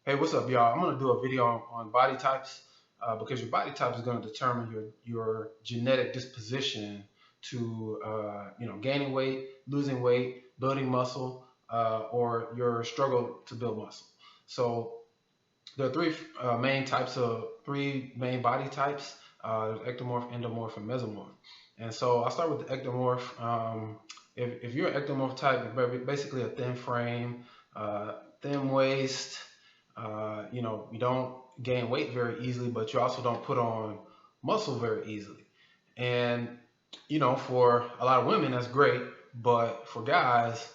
Hey, what's up, y'all? I'm gonna do a video on body types because your body type is gonna determine your genetic disposition to gaining weight, losing weight, building muscle, or your struggle to build muscle. So there are three main body types: ectomorph, endomorph, and mesomorph. And so I'll start with the ectomorph. If you're an ectomorph type, you're basically a thin frame, thin waist. You don't gain weight very easily, but you also don't put on muscle very easily. And for a lot of women, that's great. But for guys,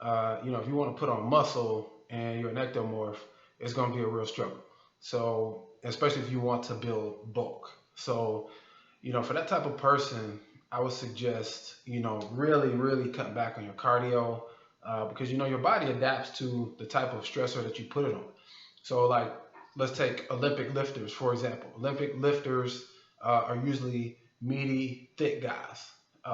if you want to put on muscle and you're an ectomorph, it's going to be a real struggle. So, especially if you want to build bulk. So, for that type of person, I would suggest, really, really cut back on your cardio because, your body adapts to the type of stressor that you put it on. So, like, let's take Olympic lifters, for example. Olympic lifters are usually meaty, thick guys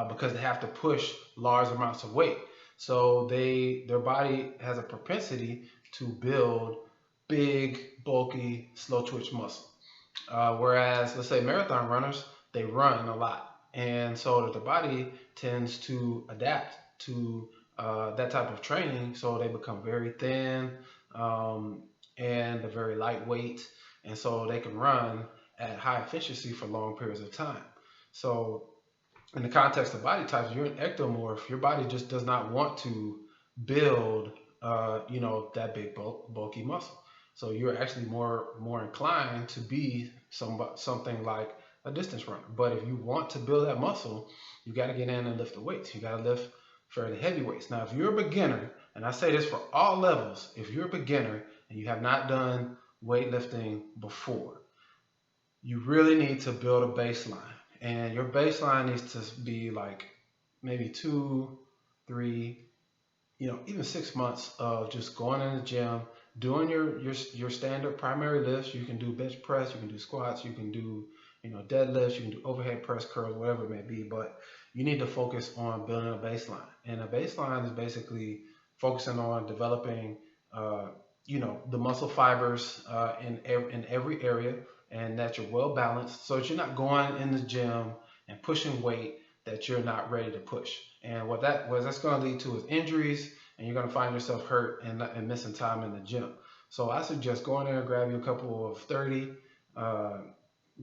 because they have to push large amounts of weight. So their body has a propensity to build big, bulky, slow twitch muscle. Whereas, let's say marathon runners, they run a lot, and so the body tends to adapt to that type of training, so they become very thin um, and they're very lightweight, and so they can run at high efficiency for long periods of time. So, in the context of body types, you're an ectomorph. Your body just does not want to build, that big bulky muscle. So you're actually more inclined to be something like a distance runner. But if you want to build that muscle, you got to get in and lift the weights. You got to lift fairly heavy weights. Now, if you're a beginner, and I say this for all levels, if you're a beginner and you have not done weightlifting before, you really need to build a baseline. And your baseline needs to be like maybe 2, 3, even 6 months of just going in the gym, doing your standard primary lifts. You can do bench press, you can do squats, you can do deadlifts, you can do overhead press curls, whatever it may be. But you need to focus on building a baseline, and a baseline is basically focusing on developing, the muscle fibers in every area, and that you're well balanced, so that you're not going in the gym and pushing weight that you're not ready to push. And what that's going to lead to is injuries, and you're going to find yourself hurt and missing time in the gym. So I suggest going there and grab you a couple of 30, uh,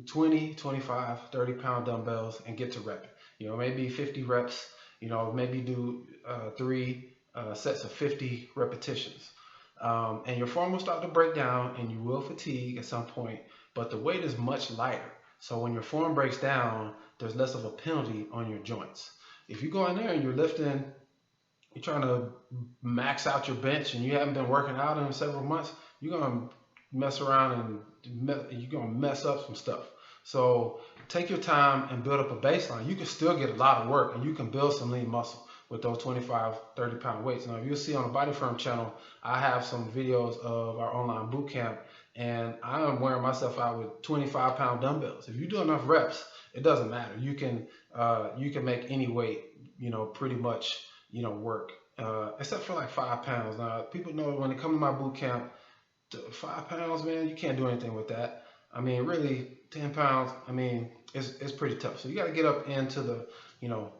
20, 25, 30 pound dumbbells and get to repping. Maybe 50 reps, maybe do three sets of 50 repetitions. And your form will start to break down and you will fatigue at some point, but the weight is much lighter. So when your form breaks down, there's less of a penalty on your joints. If you go in there and you're trying to max out your bench and you haven't been working out in several months, you're going to mess around and you're going to mess up some stuff. So take your time and build up a baseline. You can still get a lot of work and you can build some lean muscle with those 25, 30 pound weights. Now, if you'll see on the Body Firm channel, I have some videos of our online boot camp, and I am wearing myself out with 25-pound dumbbells. If you do enough reps, it doesn't matter. You can make any weight, pretty much, work, except for like 5 pounds. Now, people know when they come to my boot camp, 5 pounds, man, you can't do anything with that. I mean, really, 10 pounds, I mean, it's pretty tough. So you got to get up into the, you know,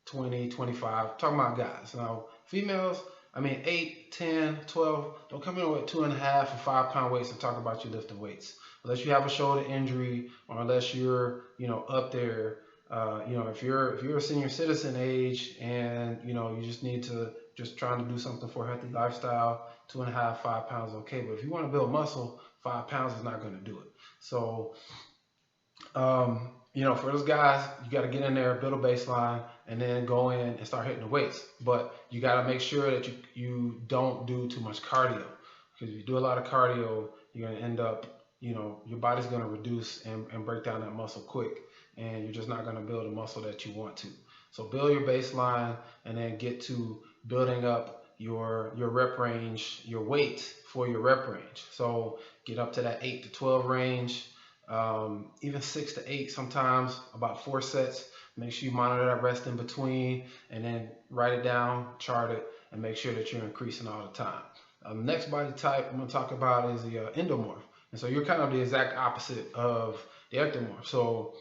20, 25. Talking about guys. Now, females, I mean, 8, 10, 12. Don't come in with 2.5 or 5 pound weights and talk about you lifting weights. Unless you have a shoulder injury or unless you're, up there. If you're a senior citizen age and you just need to just trying to do something for a healthy lifestyle, 2.5, 5 pounds okay. But if you want to build muscle, 5 pounds is not going to do it. So for those guys, you got to get in there, build a baseline, and then go in and start hitting the weights. But you got to make sure that you don't do too much cardio, because if you do a lot of cardio, you're going to end up, your body's going to reduce and break down that muscle quick, and you're just not going to build a muscle that you want to. So build your baseline, and then get to building up your rep range, your weight for your rep range. So get up to that 8 to 12 range, even 6 to 8 sometimes, about 4 sets. Make sure you monitor that rest in between, and then write it down, chart it, and make sure that you're increasing all the time. Next body type I'm going to talk about is the endomorph. And so you're kind of the exact opposite of the ectomorph. So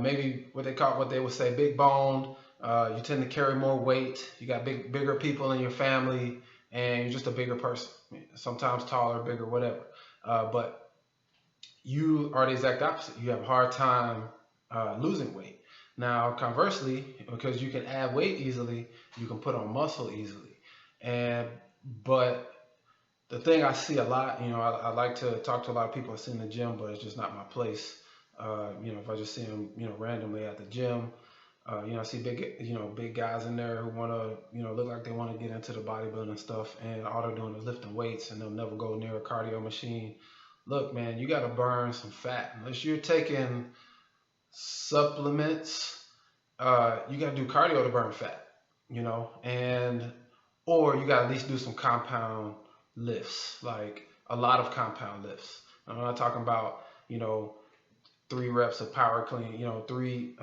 maybe what they would say, big boned. You tend to carry more weight. You got bigger people in your family, and you're just a bigger person. Sometimes taller, bigger, whatever. But you are the exact opposite. You have a hard time losing weight. Now, conversely, because you can add weight easily, you can put on muscle easily. And but the thing I see a lot, I like to talk to a lot of people I see in the gym, but it's just not my place. If I just see them, randomly at the gym, I see big guys in there who want to, look like they want to get into the bodybuilding stuff, and all they're doing is lifting weights, and they'll never go near a cardio machine. Look, man, you got to burn some fat. Unless you're taking supplements, you got to do cardio to burn fat, and or you got to at least do some compound lifts, like a lot of compound lifts. I'm not talking about, 3 reps of power clean, three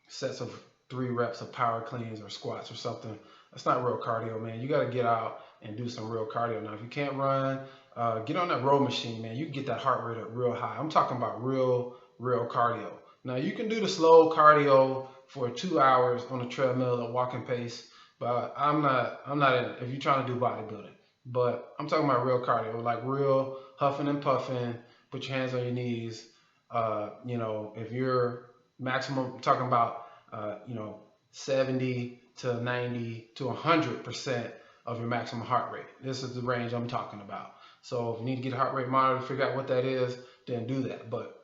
sets of 3 reps of power cleans or squats or something. That's not real cardio, man. You got to get out and do some real cardio. Now, if you can't run, get on that row machine, man. You can get that heart rate up real high. I'm talking about real cardio. Now, you can do the slow cardio for 2 hours on a treadmill at walking pace, but I'm not in it if you're trying to do bodybuilding. But I'm talking about real cardio, like real huffing and puffing. Put your hands on your knees. If you're maximum, I'm talking about, 70 to 90 to 100% of your maximum heart rate. This is the range I'm talking about. So if you need to get a heart rate monitor to figure out what that is, then do that. But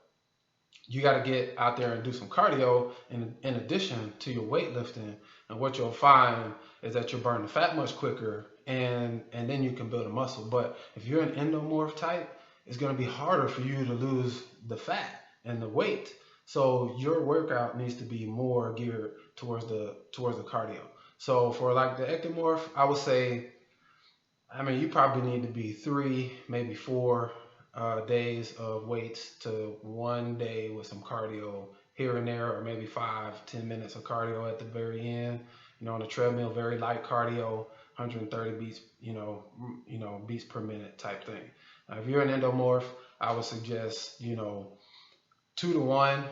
you got to get out there and do some cardio in addition to your weightlifting. And what you'll find is that you'll burn the fat much quicker, and then you can build a muscle. But if you're an endomorph type, it's going to be harder for you to lose the fat and the weight. So your workout needs to be more geared towards the cardio. So for like the ectomorph, I would say, I mean, you probably need to be 3, maybe 4 days of weights to 1 day with some cardio here and there, or maybe 5-10 minutes of cardio at the very end. On the treadmill, very light cardio, 130 beats, beats per minute type thing. Now, if you're an endomorph, I would suggest, 2 to 1,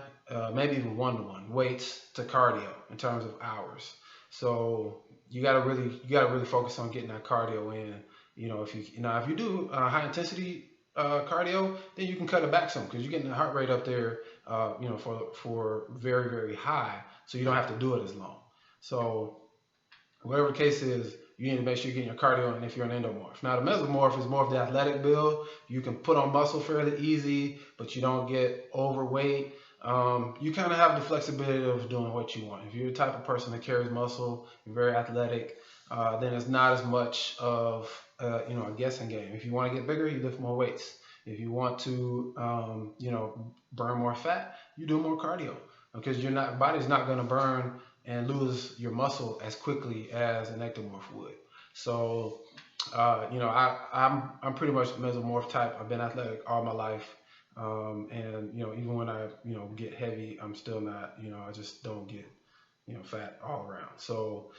maybe even 1 to 1 weights to cardio in terms of hours. So you gotta really focus on getting that cardio in. If you do high intensity cardio, then you can cut it back some because you're getting the heart rate up there, for very very high, so you don't have to do it as long. So whatever the case is, you need to make sure you're getting your cardio in if you're an endomorph. Now, the mesomorph is more of the athletic build. You can put on muscle fairly easy, but you don't get overweight. You kind of have the flexibility of doing what you want. If you're the type of person that carries muscle, you're very athletic, then it's not as much of a guessing game. If you want to get bigger, you lift more weights. If you want to, burn more fat, you do more cardio because your body's not going to burn and lose your muscle as quickly as an ectomorph would. So, I'm pretty much mesomorph type. I've been athletic all my life, and even when I get heavy, I'm still not. I just don't get fat all around. So,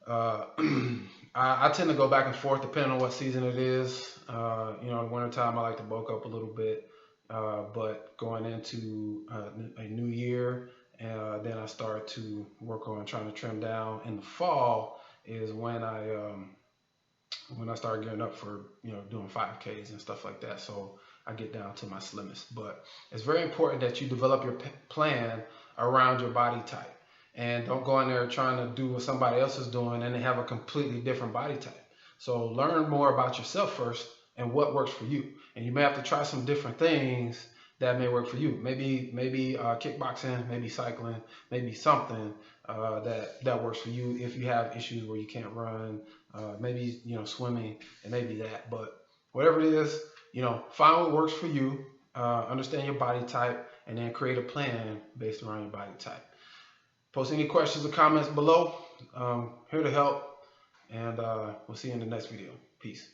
I tend to go back and forth depending on what season it is. In the wintertime, I like to bulk up a little bit, but going into a new year, then I start to work on trying to trim down. In the fall is when I start gearing up for doing 5Ks and stuff like that. So I get down to my slimmest. But it's very important that you develop your plan around your body type, and don't go in there trying to do what somebody else is doing and they have a completely different body type. So learn more about yourself first and what works for you. And you may have to try some different things that may work for you. Maybe kickboxing, maybe cycling, maybe something that works for you. If you have issues where you can't run, maybe swimming, and maybe that. But whatever it is, find what works for you. Understand your body type, and then create a plan based around your body type. Post any questions or comments below. Here to help, and we'll see you in the next video. Peace.